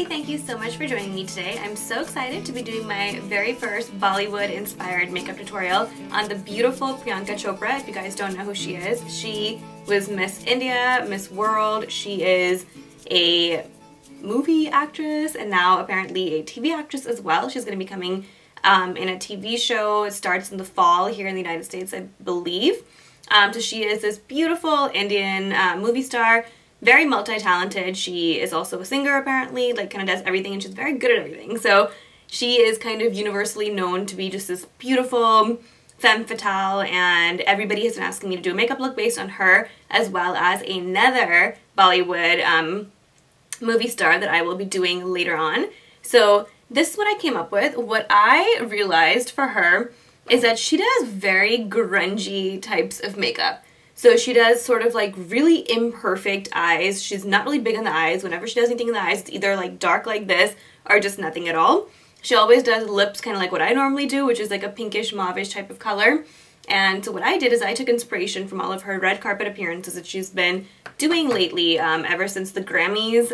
thank you so much for joining me today. I'm so excited to be doing my very first Bollywood-inspired makeup tutorial on the beautiful Priyanka Chopra. If you guys don't know who she is, she was Miss India, Miss World. She is a movie actress and now apparently a TV actress as well. She's going to be coming in a TV show. It starts in the fall here in the United States, I believe. So she is this beautiful Indian movie star. Very multi-talented. She is also a singer apparently, like kind of does everything, and she's very good at everything. So she is kind of universally known to be just this beautiful femme fatale, and everybody has been asking me to do a makeup look based on her, as well as another Bollywood movie star that I will be doing later on. So this is what I came up with. What I realized for her is that she does very grungy types of makeup. So she does sort of like really imperfect eyes. She's not really big on the eyes. Whenever she does anything in the eyes, it's either like dark like this or just nothing at all. She always does lips kind of like what I normally do, which is like a pinkish mauvish type of color. And so what I did is I took inspiration from all of her red carpet appearances that she's been doing lately, ever since the Grammys,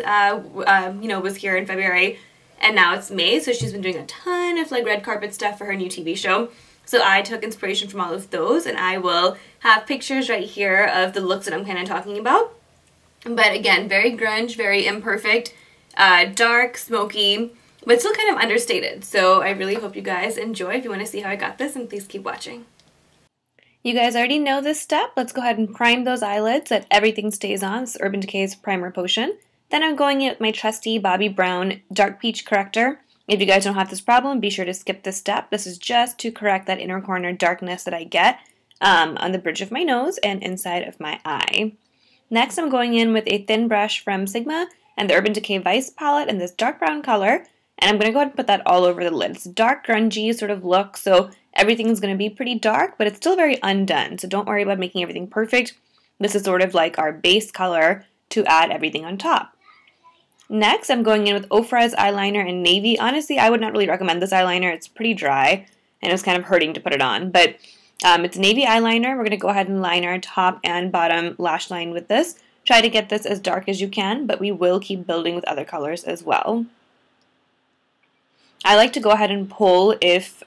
was here in February, and now it's May. So she's been doing a ton of like red carpet stuff for her new TV show. So I took inspiration from all of those, and I will have pictures right here of the looks that I'm kind of talking about. But again, very grunge, very imperfect, dark, smoky, but still kind of understated. So I really hope you guys enjoy. If you want to see how I got this, and please keep watching. You guys already know this step. Let's go ahead and prime those eyelids so that everything stays on. This is Urban Decay's primer potion. Then I'm going in with my trusty Bobbi Brown Dark Peach corrector. If you guys don't have this problem, be sure to skip this step. This is just to correct that inner corner darkness that I get on the bridge of my nose and inside of my eye. Next, I'm going in with a thin brush from Sigma and the Urban Decay Vice palette in this dark brown color. And I'm going to go ahead and put that all over the lid. It's a dark, grungy sort of look, so everything's going to be pretty dark, but it's still very undone. So don't worry about making everything perfect. This is sort of like our base color to add everything on top. Next, I'm going in with Ofra's eyeliner in navy. Honestly, I would not really recommend this eyeliner. It's pretty dry, and it was kind of hurting to put it on. But it's navy eyeliner. We're going to go ahead and line our top and bottom lash line with this. Try to get this as dark as you can, but we will keep building with other colors as well. I like to go ahead and pull if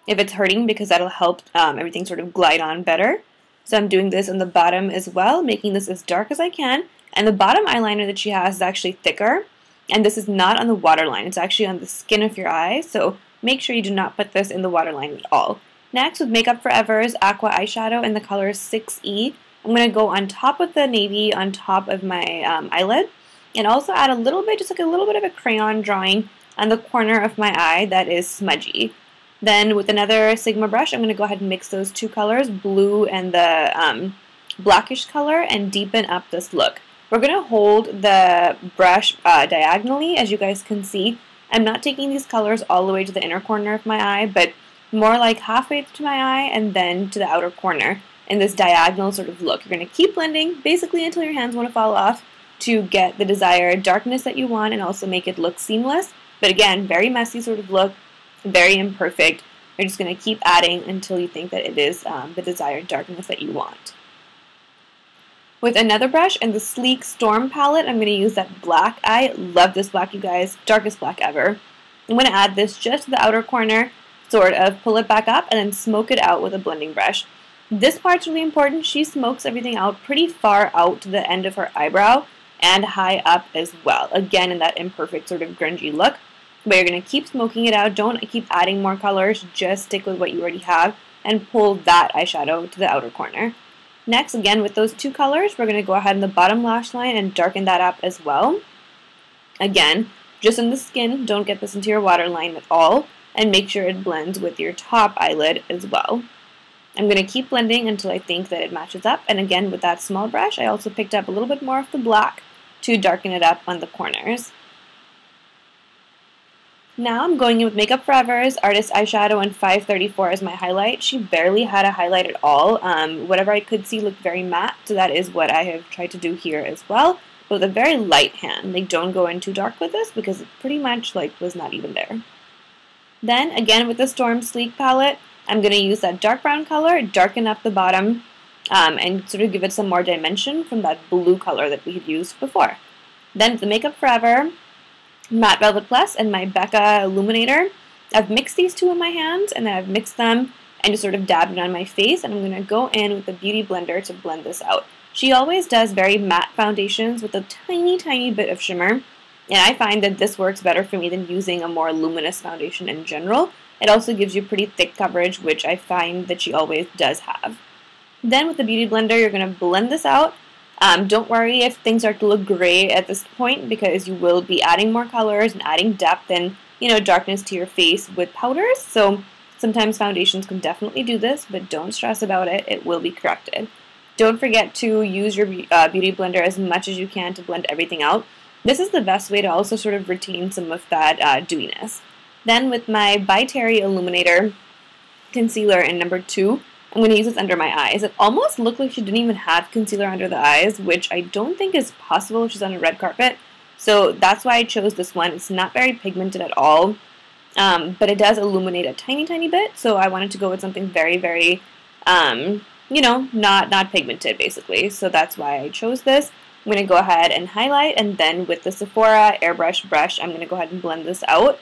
it's hurting, because that'll help everything sort of glide on better. So I'm doing this on the bottom as well, making this as dark as I can. And the bottom eyeliner that she has is actually thicker, and this is not on the waterline. It's actually on the skin of your eye, so make sure you do not put this in the waterline at all. Next, with Makeup Forever's Aqua eyeshadow in the color 6E, I'm going to go on top with the navy on top of my eyelid, and also add a little bit, just like a little bit of a crayon drawing on the corner of my eye that is smudgy. Then with another Sigma brush, I'm going to go ahead and mix those two colors, blue and the blackish color, and deepen up this look. We're going to hold the brush diagonally, as you guys can see. I'm not taking these colors all the way to the inner corner of my eye, but more like halfway to my eye and then to the outer corner in this diagonal sort of look. You're going to keep blending basically until your hands want to fall off to get the desired darkness that you want and also make it look seamless. But again, very messy sort of look, very imperfect. You're just going to keep adding until you think that it is the desired darkness that you want. With another brush and the sleek Storm palette, I'm going to use that black. I love this black, you guys. Darkest black ever. I'm going to add this just to the outer corner, sort of pull it back up, and then smoke it out with a blending brush. This part's really important. She smokes everything out pretty far out to the end of her eyebrow and high up as well. Again, in that imperfect sort of grungy look. But you're going to keep smoking it out. Don't keep adding more colors. Just stick with what you already have and pull that eyeshadow to the outer corner. Next, again, with those two colors, we're going to go ahead in the bottom lash line and darken that up as well. Again, just on the skin, don't get this into your waterline at all, and make sure it blends with your top eyelid as well. I'm going to keep blending until I think that it matches up, and again, with that small brush, I also picked up a little bit more of the black to darken it up on the corners. Now I'm going in with Makeup Forever's Artist Eyeshadow in 534 as my highlight. She barely had a highlight at all. Whatever I could see looked very matte, so that is what I have tried to do here as well. But with a very light hand. Like, don't go in too dark with this because it pretty much was not even there. Then, again with the Storm Sleek palette, I'm going to use that dark brown color, darken up the bottom, and sort of give it some more dimension from that blue color that we had used before. Then with the Makeup Forever Matte Velvet Plus and my Becca Illuminator. I've mixed these two in my hands, and then I've mixed them and just sort of dabbed it on my face, and I'm going to go in with the Beauty Blender to blend this out. She always does very matte foundations with a tiny, tiny bit of shimmer, and I find that this works better for me than using a more luminous foundation in general. It also gives you pretty thick coverage, which I find that she always does have. Then with the Beauty Blender, you're going to blend this out. Don't worry if things start to look gray at this point, because you will be adding more colors and adding depth and, you know, darkness to your face with powders. So sometimes foundations can definitely do this, but don't stress about it. It will be corrected. Don't forget to use your Beauty Blender as much as you can to blend everything out. This is the best way to also sort of retain some of that dewiness. Then with my By Terry Illuminator Concealer in number 2, I'm going to use this under my eyes. It almost looked like she didn't even have concealer under the eyes, which I don't think is possible if she's on a red carpet. So that's why I chose this one. It's not very pigmented at all, but it does illuminate a tiny, tiny bit. So I wanted to go with something very, very, you know, not pigmented, basically. So that's why I chose this. I'm going to go ahead and highlight, and then with the Sephora Airbrush brush, I'm going to go ahead and blend this out.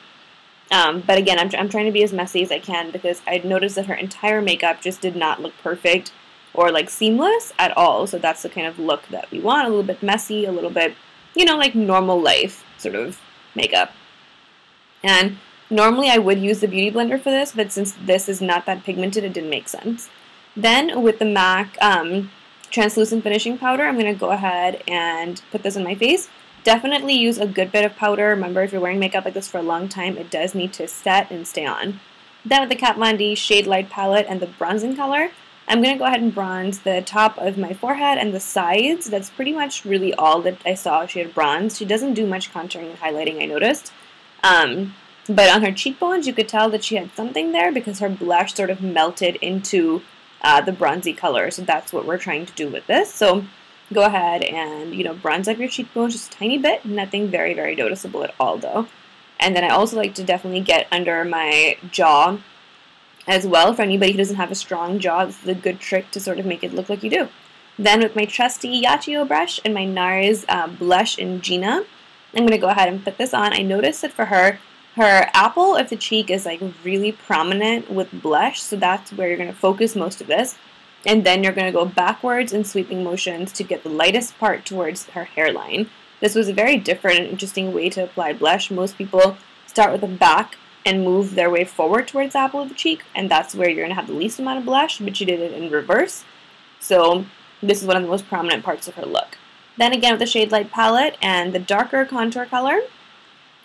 But again, I'm trying to be as messy as I can, because I noticed that her entire makeup just did not look perfect or like seamless at all. So that's the kind of look that we want, a little bit messy, a little bit, you know, like normal life sort of makeup. And normally I would use the Beauty Blender for this, but since this is not that pigmented, it didn't make sense. Then with the MAC Translucent Finishing Powder, I'm going to go ahead and put this on my face. Definitely use a good bit of powder. Remember, if you're wearing makeup like this for a long time, it does need to set and stay on. Then with the Kat Von D Shade Light palette and the bronzing color, I'm going to go ahead and bronze the top of my forehead and the sides. That's pretty much really all that I saw she had bronzed. She doesn't do much contouring and highlighting, I noticed. But on her cheekbones, you could tell that she had something there, because her blush sort of melted into the bronzy color. So that's what we're trying to do with this. So go ahead and, you know, bronze up your cheekbones just a tiny bit. Nothing very, very noticeable at all, though. And then I also like to definitely get under my jaw as well. For anybody who doesn't have a strong jaw, this is a good trick to sort of make it look like you do. Then with my trusty Yachio brush and my NARS blush in Gina, I'm going to go ahead and put this on. I noticed that for her apple of the cheek is like really prominent with blush, so that's where you're going to focus most of this. And then you're going to go backwards in sweeping motions to get the lightest part towards her hairline. This was a very different and interesting way to apply blush. Most people start with the back and move their way forward towards the apple of the cheek, and that's where you're going to have the least amount of blush, but she did it in reverse. So this is one of the most prominent parts of her look. Then again with the Shade Light palette and the darker contour color,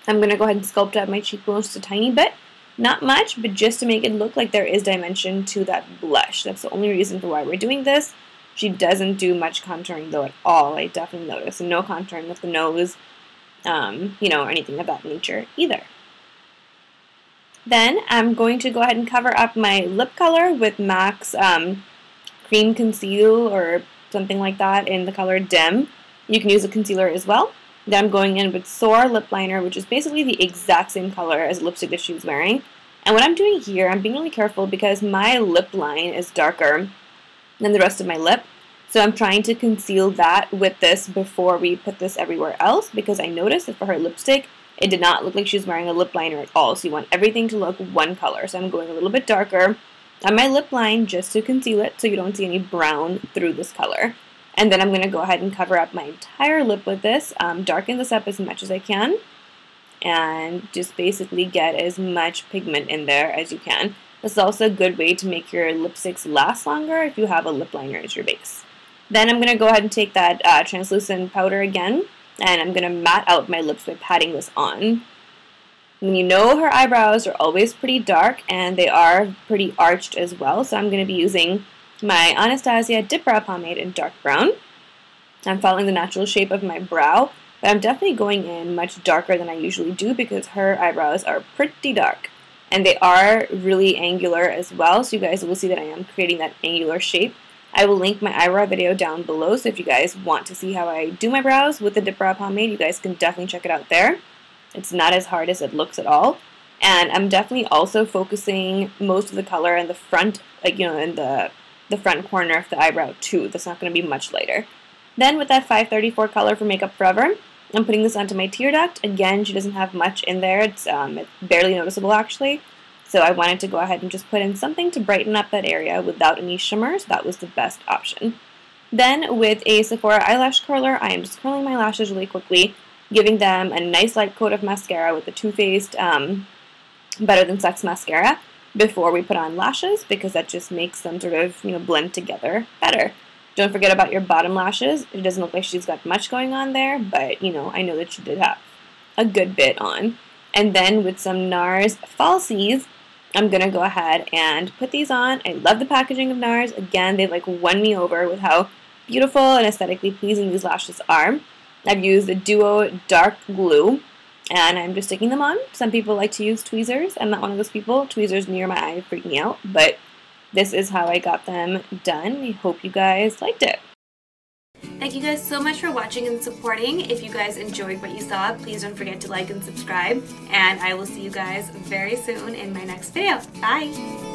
I'm going to go ahead and sculpt out my cheekbones just a tiny bit. Not much, but just to make it look like there is dimension to that blush. That's the only reason for why we're doing this. She doesn't do much contouring, though, at all. I definitely noticed. And no contouring with the nose, you know, or anything of that nature either. Then I'm going to go ahead and cover up my lip color with MAC's Cream Conceal or something like that in the color Dim. You can use a concealer as well. Then I'm going in with Soar Lip Liner, which is basically the exact same color as the lipstick that she was wearing. And what I'm doing here, I'm being really careful because my lip line is darker than the rest of my lip. So I'm trying to conceal that with this before we put this everywhere else, because I noticed that for her lipstick, it did not look like she was wearing a lip liner at all. So you want everything to look one color. So I'm going a little bit darker on my lip line just to conceal it so you don't see any brown through this color. And then I'm going to go ahead and cover up my entire lip with this, darken this up as much as I can, and just basically get as much pigment in there as you can. This is also a good way to make your lipsticks last longer if you have a lip liner as your base. Then I'm going to go ahead and take that translucent powder again, and I'm going to matte out my lips by patting this on. And you know her eyebrows are always pretty dark, and they are pretty arched as well, so I'm going to be using my Anastasia Dip Brow Pomade in dark brown. I'm following the natural shape of my brow, but I'm definitely going in much darker than I usually do because her eyebrows are pretty dark. And they are really angular as well, so you guys will see that I am creating that angular shape. I will link my eyebrow video down below, so if you guys want to see how I do my brows with the Dip Brow Pomade, you guys can definitely check it out there. It's not as hard as it looks at all. And I'm definitely also focusing most of the color in the front, like, you know, in the front corner of the eyebrow too. That's not going to be much lighter. Then with that 534 color for Makeup Forever, I'm putting this onto my tear duct. Again, she doesn't have much in there. It's barely noticeable actually. So I wanted to go ahead and just put in something to brighten up that area without any shimmer, so that was the best option. Then with a Sephora eyelash curler, I am just curling my lashes really quickly, giving them a nice light coat of mascara with the Too Faced Better Than Sex mascara before we put on lashes, because that just makes them sort of, blend together better. Don't forget about your bottom lashes. It doesn't look like she's got much going on there, but, I know that she did have a good bit on. And then with some NARS falsies, I'm going to go ahead and put these on. I love the packaging of NARS. Again, they won me over with how beautiful and aesthetically pleasing these lashes are. I've used the Duo Dark Glue, and I'm just sticking them on. Some people like to use tweezers. I'm not one of those people. Tweezers near my eye freak me out, but this is how I got them done. I hope you guys liked it. Thank you guys so much for watching and supporting. If you guys enjoyed what you saw, please don't forget to like and subscribe, and I will see you guys very soon in my next video. Bye!